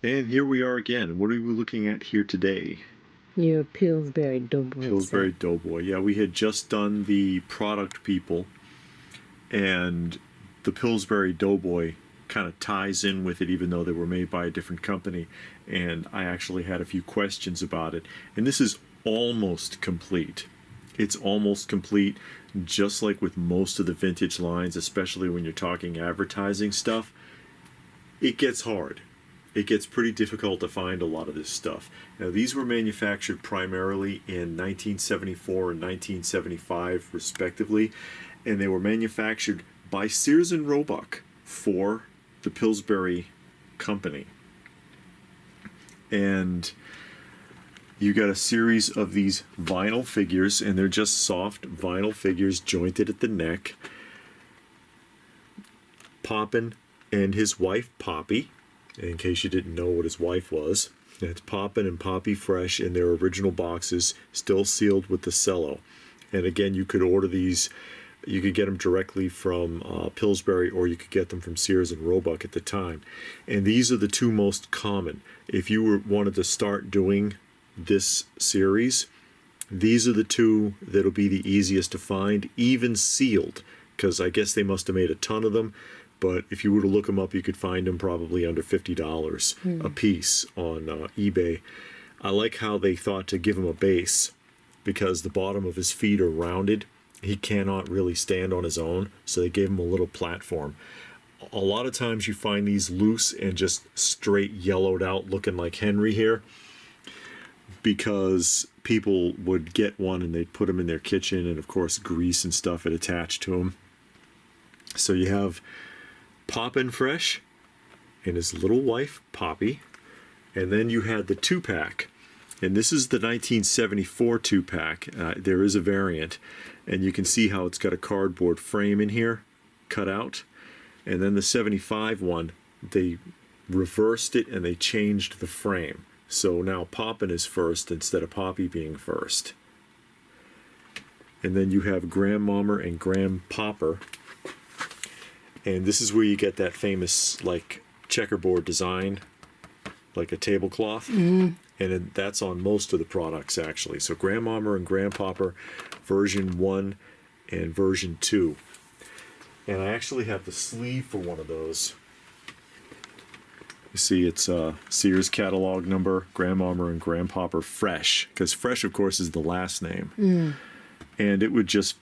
And here we are again. What are we looking at here today? Your Pillsbury Doughboy. Pillsbury Doughboy. Yeah, we had just done the product people, and the Pillsbury Doughboy kind of ties in with it, even though they were made by a different company. And I actually had a few questions about it. And this is almost complete. It's almost complete, just like with most of the vintage lines, especially when you're talking advertising stuff. It gets hard. It gets pretty difficult to find a lot of this stuff. Now, these were manufactured primarily in 1974 and 1975, respectively, and they were manufactured by Sears and Roebuck for the Pillsbury Company. And you got a series of these vinyl figures, and they're just soft vinyl figures jointed at the neck. Poppin' and his wife, Poppy, in case you didn't know what his wife was. It's Poppin' and Poppy Fresh in their original boxes, still sealed with the cello. And again, you could order these, you could get them directly from Pillsbury, or you could get them from Sears and Roebuck at the time. And these are the two most common. If you wanted to start doing this series, these are the two that'll be the easiest to find, even sealed, because I guess they must have made a ton of them. But if you were to look them up, you could find them probably under $50 a piece on eBay. I like how they thought to give him a base, because the bottom of his feet are rounded. He cannot really stand on his own, so they gave him a little platform. A lot of times you find these loose and just straight yellowed out, looking like Henry here, because people would get one and they'd put them in their kitchen, and of course grease and stuff had attached to them. So you have Poppin' Fresh and his little wife, Poppy. And then you had the two-pack. And this is the 1974 two-pack. There is a variant. And you can see how it's got a cardboard frame in here, cut out. And then the 75 one, they reversed it and they changed the frame. So now Poppin' is first instead of Poppy being first. And then you have Grandmommer and Grandpopper. And this is where you get that famous, like, checkerboard design, like a tablecloth. And that's on most of the products, actually. So Grandmommer and Grandpopper, version 1 and version 2. And I actually have the sleeve for one of those. You see, it's Sears catalog number, Grandmommer and Grandpopper Fresh, because Fresh, of course, is the last name. And it would just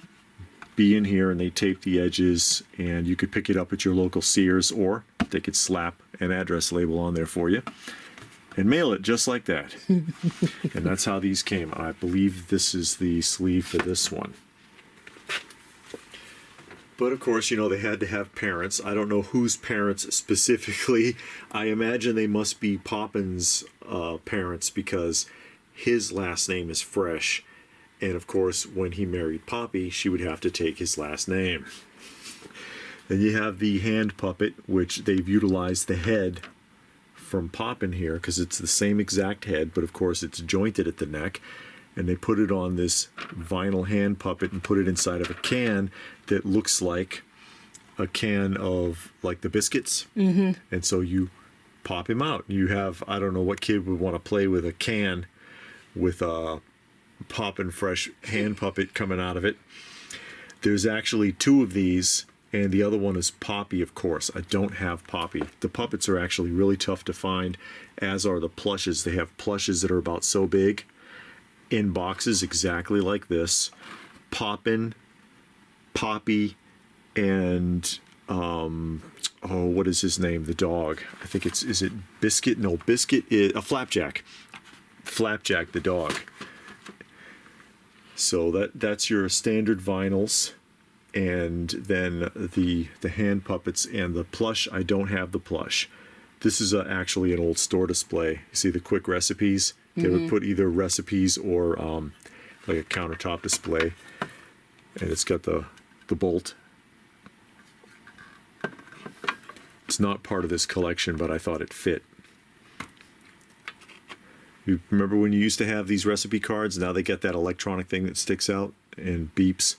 be in here, and they tape the edges, and you could pick it up at your local Sears, or they could slap an address label on there for you and mail it just like that. And that's how these came. I believe this is the sleeve for this one. But of course, you know, they had to have parents. I don't know whose parents specifically. I imagine they must be Poppin's parents, because his last name is Fresh. And of course, when he married Poppy, she would have to take his last name. Then you have the hand puppet, which they've utilized the head from Poppin here, because it's the same exact head, but of course it's jointed at the neck. And they put it on this vinyl hand puppet and put it inside of a can that looks like a can of, like, the biscuits. And so you pop him out. You have, I don't know what kid would want to play with a can with a Poppin' Fresh hand puppet coming out of it. There's actually two of these, and the other one is Poppy, of course. I don't have Poppy. The puppets are actually really tough to find, as are the plushes. They have plushes that are about so big, in boxes exactly like this. Poppin', Poppy, and what is his name? The dog. I think is it Biscuit? No, Biscuit is a Flapjack. Flapjack the dog. So that's your standard vinyls, and then the hand puppets and the plush. I don't have the plush. This is actually an old store display. You see the quick recipes? They would put either recipes or like a countertop display, and it's got the bolt. It's not part of this collection, but I thought it fit. You remember when you used to have these recipe cards? Now they get that electronic thing that sticks out and beeps.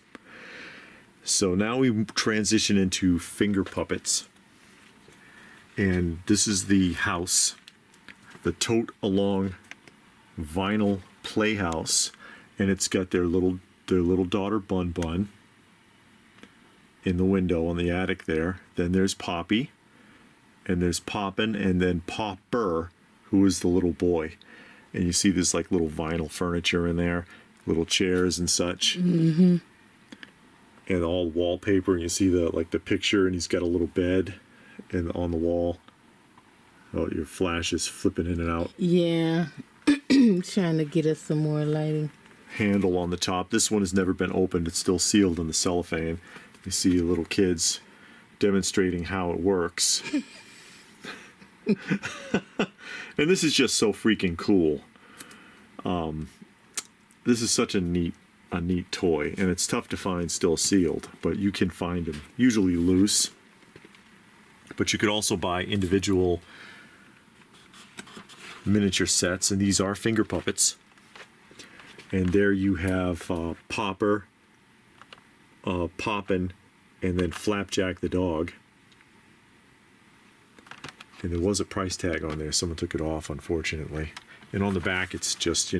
So now we transition into finger puppets. And this is the house. the tote along vinyl playhouse, and it's got their little daughter Bun Bun in the window on the attic there. Then there's Poppy, and there's Poppin', and then Popper, who is the little boy. And you see this like little vinyl furniture in there, little chairs and such, and all wallpaper. And you see the picture, and he's got a little bed, and on the wall. Oh, your flash is flipping in and out. Yeah. Trying to get us some more lighting. Handle on the top. This one has never been opened. It's still sealed in the cellophane. You see little kids demonstrating how it works. And this is just so freaking cool. This is such a neat toy, and it's tough to find still sealed, but you can find them usually loose. But you could also buy individual miniature sets, and these are finger puppets. And there you have Popper, Poppin', and then Flapjack the dog. And there was a price tag on there. Someone took it off, unfortunately. And on the back, it's just,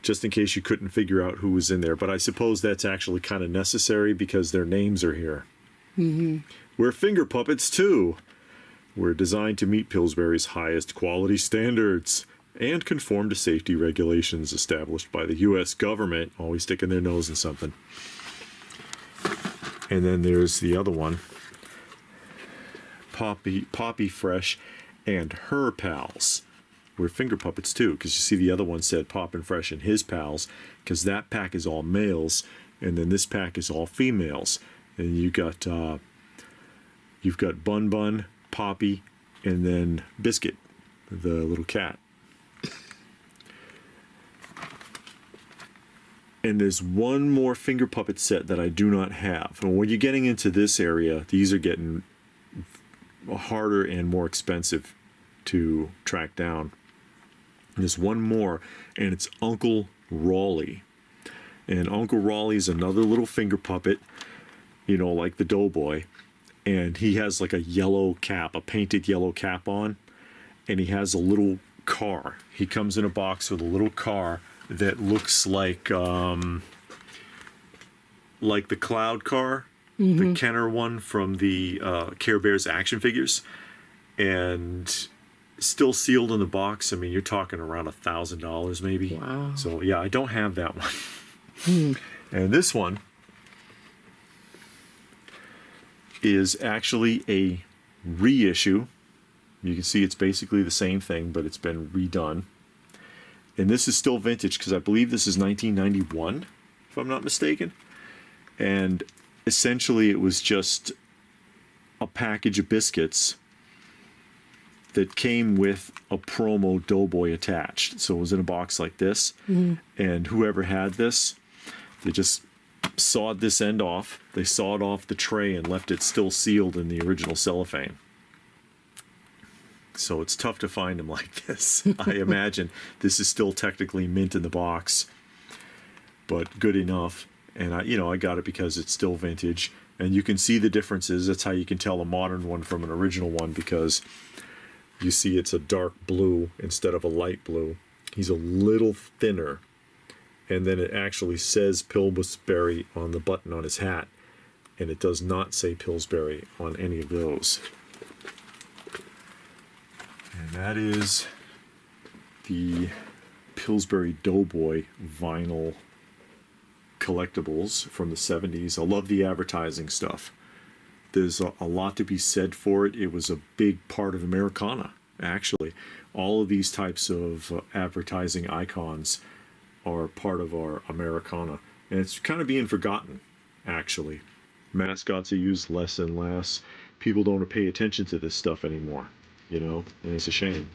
just in case you couldn't figure out who was in there. But I suppose that's actually kind of necessary because their names are here. We're finger puppets, too. We're designed to meet Pillsbury's highest quality standards and conform to safety regulations established by the U.S. government. Always sticking their nose in something. And then there's the other one. Poppy Fresh and her pals. We're finger puppets too, because you see the other one said Poppin' Fresh and his pals, because that pack is all males, and then this pack is all females. And you've got Bun Bun, Poppy, and then Biscuit, the little cat. And there's one more finger puppet set that I do not have. And when you're getting into this area, these are getting harder and more expensive to track down. There's one more, and it's Uncle Raleigh. And Uncle Raleigh is another little finger puppet, like the Doughboy. And he has like a yellow cap, a painted yellow cap on. And he has a little car. He comes in a box with a little car that looks like the Cloud car. The Kenner one from the Care Bears action figures, and still sealed in the box. I mean, you're talking around $1,000 maybe. Wow. So yeah, I don't have that one. And this one is actually a reissue. You can see it's basically the same thing, but it's been redone. And this is still vintage because I believe this is 1991, if I'm not mistaken. And essentially, it was just a package of biscuits that came with a promo Doughboy attached. So it was in a box like this. And whoever had this, they just sawed this end off. They sawed off the tray and left it still sealed in the original cellophane. So it's tough to find them like this. I imagine this is still technically mint in the box, but good enough. And I got it because it's still vintage, and you can see the differences. That's how you can tell a modern one from an original one, because you see it's a dark blue instead of a light blue. He's a little thinner, and then it actually says Pillsbury on the button on his hat, and it does not say Pillsbury on any of those. And that is the Pillsbury Doughboy vinyl collectibles from the 70s. I love the advertising stuff. There's a lot to be said for it. It was a big part of Americana, actually. All of these types of advertising icons are part of our Americana. And it's kind of being forgotten, actually. Mascots are used less and less. People don't pay attention to this stuff anymore, and it's a shame.